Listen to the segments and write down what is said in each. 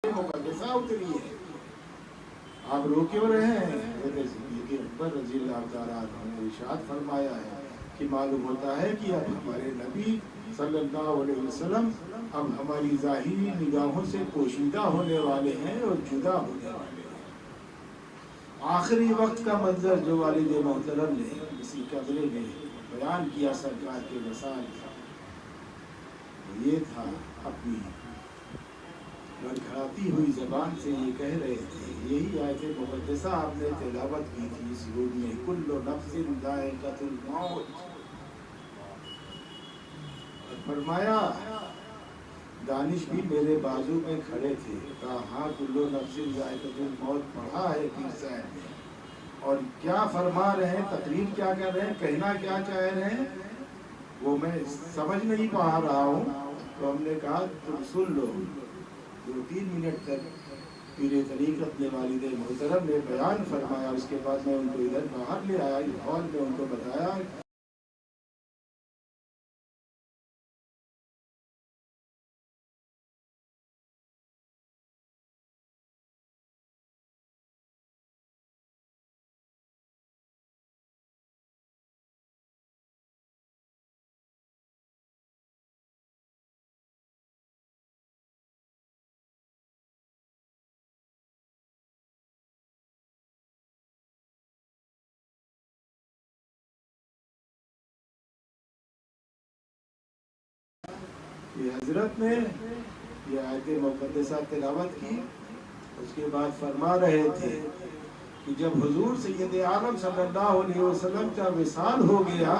मुकद्दसा उतरी है। आप रो क्यों रहे हैं? सिद्दीक़ अकबर रज़ी अल्लाह तआला अन्हु ने इरशाद फरमाया है कि मालूम होता है कि अब हमारे नबी सल्लल्लाहु अलैहि वसल्लम अब हमारी ज़ाहिरी निगाहों से पोशीदा होने वाले हैं और जुदा होने वाले हैं। आखिरी वक्त का मंजर जो वालिद मोहतरम ने इसी कमरे में बयान किया सरकार के वसाल ये था, अपनी लड़खड़ाती हुई ज़बान से ये कह रहे थे। यही आयत मुक़द्दसा आपने तिलावत की थी इस रूम में, कुल्लु नफ्सिन ज़ाइक़तुल मौत। फरमाया दानिश भी मेरे बाजू में खड़े थे, कहा हाँ कुल्लु नफ्सिन ज़ाइक़तुल मौत पढ़ा है पीर साहब ने। और क्या फरमा रहे हैं, तकरीर क्या कर रहे हैं, कहना क्या चाह रहे हैं वो मैं समझ नहीं पा रहा हूँ। तो हमने कहा तुम सुन लो। 2-3 मिनट तक पीर तरीक़त ने वालिद मोहतरम ने बयान फरमाया। उसके बाद मैं उनको इधर बाहर ले आया, हॉल में उनको बताया कि हजरत ने ये आयत मुक़द्दसा तिलावत की। उसके बाद फरमा रहे थे कि जब हुजूर सैयद आलम सल्लल्लाहु अलैहि वसल्लम का विसाल हो गया,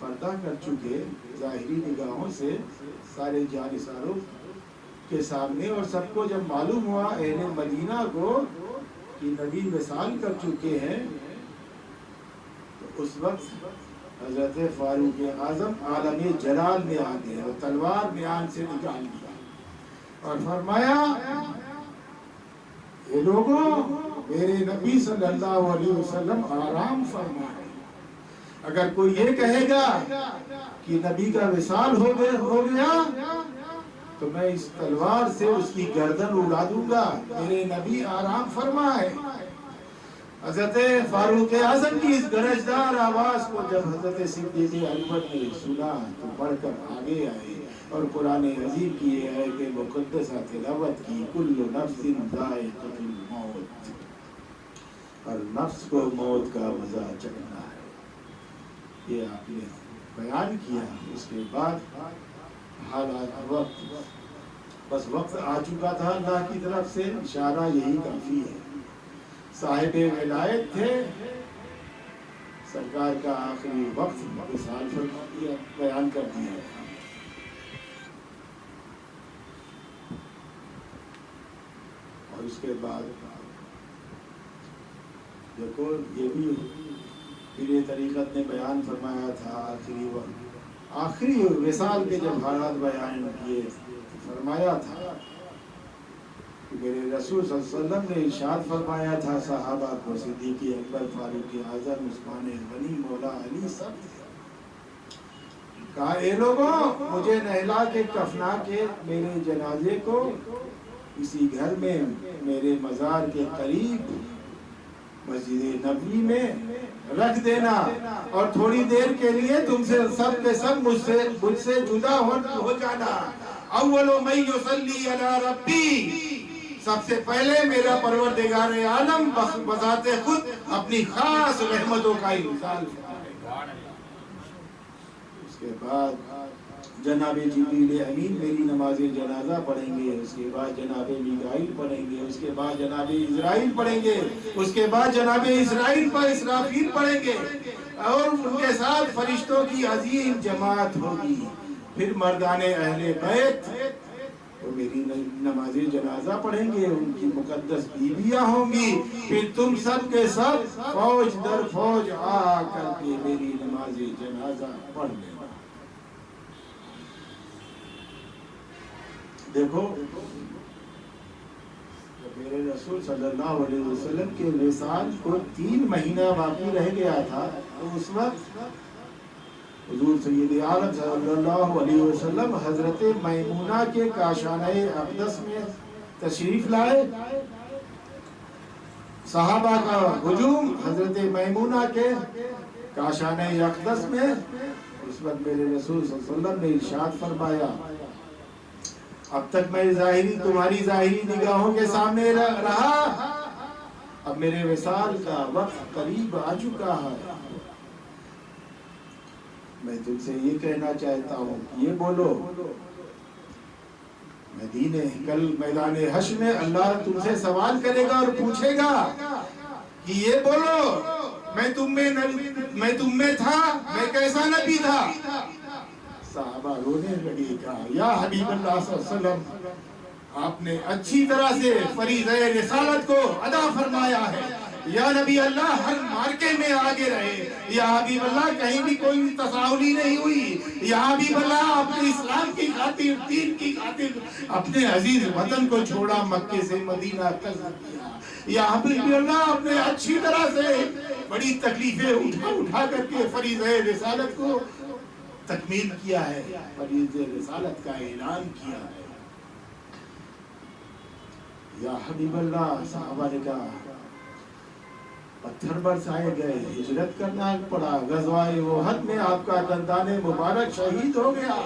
पर्दा कर चुके ज़ाहिरी निगाहों से सारे जानिसारों के सामने, और सबको जब मालूम हुआ अहले मदीना को कि नबी विसाल कर चुके हैं, तो उस वक्त हज़रत फारूक आज़म आलम जलाल में आ गए और तलवार म्यान से निकाल दिया और फरमाया ये लोगों, मेरे नबी सल्लल्लाहु अलैहि वसल्लम आराम फरमाए। अगर कोई ये कहेगा कि नबी का विसाल हो गया तो मैं इस तलवार से उसकी गर्दन उड़ा दूंगा। मेरे नबी आराम फरमाए। हज़रत फारूक आज़म की इस गरजदार आवाज़ को जब हज़रत सिद्दीक़ अकबर ने सुना तो बढ़कर आगे आए और कुरान अज़ीम की ये आयत मुक़द्दसा तिलावत की, कुल्लु नफ्सिन ज़ाइक़तुल मौत, और नफ्स को मौत का मज़ा चखना है। ये आपने बयान किया। उसके बाद हालात वक्त बस वक्त आ चुका था, अल्लाह की तरफ से इशारा यही काफ़ी है। साहिबे विलायत थे, सरकार का आखिरी वक्त विसाल बयान कर दिया। और उसके बाद देखो ये भी पीर तरीक़त ने बयान फरमाया था आखिरी विसाल के जब हालात बयान किए तो फरमाया था कि मेरे रसूल सल्लल्लाहु अलैहि वसल्लम ने इरशाद फरमाया था सहाबा को, सिद्दीक़ अकबर, फारूक आज़म, उस्मान गनी, मौला अली सब कहा ए लोगों, मुझे नहला के कफना के मेरे जनाजे को इसी घर में मेरे मज़ार के करीब मस्जिद नबवी में रख देना और थोड़ी देर के लिए तुमसे सब के सब मुझसे जुदा हो जाना। अव्वलु मन युसल्ली अला रब्बी, सबसे पहले मेरा परवरदिगार आलम बज़ाते खुद अपनी खास रहमतों का इरसाल फरमाएगा। उसके बाद जनाबे जिब्रील अमीन मेरी नमाज जनाजा पढ़ेंगे, उसके बाद जनाबे मीकाईल पढ़ेंगे, उसके बाद जनाबे इज़राइल पढ़ेंगे, उसके बाद जनाबे इज़राइल पर इसराफील पढ़ेंगे और उनके साथ फरिश्तों की अजीम जमात होगी। फिर मर्दाने अहले बैत वो मेरी नमाज जनाजा पढ़ेंगे, उनकी मुकद्दस बीबियां होंगी। फिर तुम सब के सब फौज दर फौज आ करके मेरी नमाज जनाजा पढ़ लेना। देखो मेरे रसूल सल्लल्लाहु अलैहि वसल्लम के विसाल को 3 महीना बाकी रह गया था, तो उस वक्त حضور سید عالم صلی اللہ علیہ وسلم حضرت میمونہ کے کاشانہ اقدس میں تشریف لائے. صحابہ کا ہجوم حضرت میمونہ کے کاشانہ اقدس میں. اس وقت میرے رسول صلی اللہ علیہ وسلم نے ارشاد فرمایا اب تک میں تمہاری ظاہری نگاہوں کے سامنے رہا، اب میرے وصال کا وقت قریب آ چکا ہے. میں تم سے یہ کہنا چاہتا ہوں یہ بولو. کل میدان حشر میں اللہ تم سے سوال کرے گا اور پوچھے گا کہ یہ بولو میں تم میں تھا، میں کیسا نبی تھا؟ صحابہ رونے لگے. کہا یا حبیب اللہ صلی اللہ علیہ وسلم آپ نے اچھی طرح سے فریضہ رسالت کو ادا فرمایا ہے. یا نبی اللہ ہر مارکے میں آگے رہے. یا حبیب اللہ کہیں بھی کوئی تساہلی نہیں ہوئی. یا حبیب اللہ اپنے اسلام کی خاطر، دین کی خاطر اپنے عزیز وطن کو چھوڑا، مکے سے مدینہ قصد کیا. یا حبیب اللہ آپ نے اچھی طرح سے بڑی تکلیفیں اٹھا کر کے فریضہ رسالت کو تکمیل کیا ہے، فریضہ رسالت کا اعلان کیا ہے. یا حبیب اللہ صحابہ نے کہا پتھر برسائے گئے، ہجرت کرنا پڑا، غزوہ احد میں آپ کا دندان مبارک شہید ہو گیا.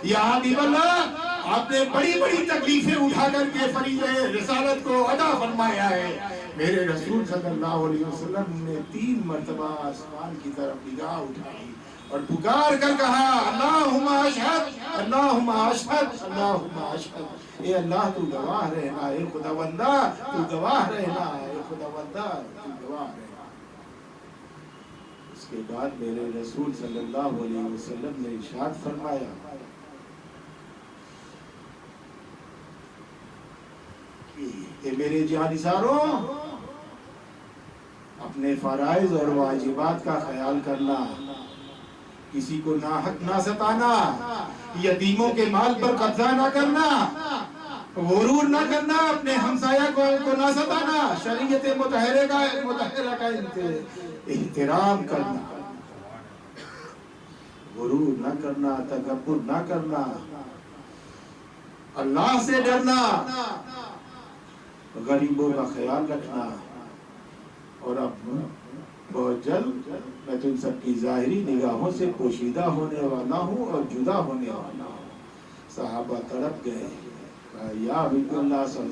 یا حبیب اللہ آپ نے بڑی بڑی تکلیفیں اٹھا کر کے فریضہ رسالت کو ادا فرمایا ہے. میرے رسول صلی اللہ علیہ وسلم نے 3 مرتبہ آسمان کی طرف نگاہ اٹھائی اور پکار کر کہا اللہم اشہد، اللہم اشہد، اللہم اشہد. اے اللہ تو گواہ رہنا، اے خداوندہ تو گواہ رہنا، اے خداوندہ تو گواہ رہنا. اس کے بعد میرے رسول صلی اللہ علیہ وسلم نے ارشاد فرمایا کہ میرے جانثاروں اپنے فرائض اور واجبات کا خیال کرنا، کسی کو ناحق نہ ستانا، یتیموں کے مال پر قبضہ نہ کرنا، غرور نہ کرنا، اپنے ہمسایہ کو نہ ستانا، شریعت مطہرہ کا احترام کرنا، غرور نہ کرنا، تکبر نہ کرنا، اللہ سے ڈرنا، غریبوں کا خیال رکھنا. اور اب بہت جلد میں تم سب کی ظاہری نگاہوں سے پوشیدہ ہونے والا ہوں اور جدا ہونے والا ہوں. صحابہ تڑپ گئے. یا حبیب اللہ صلی اللہ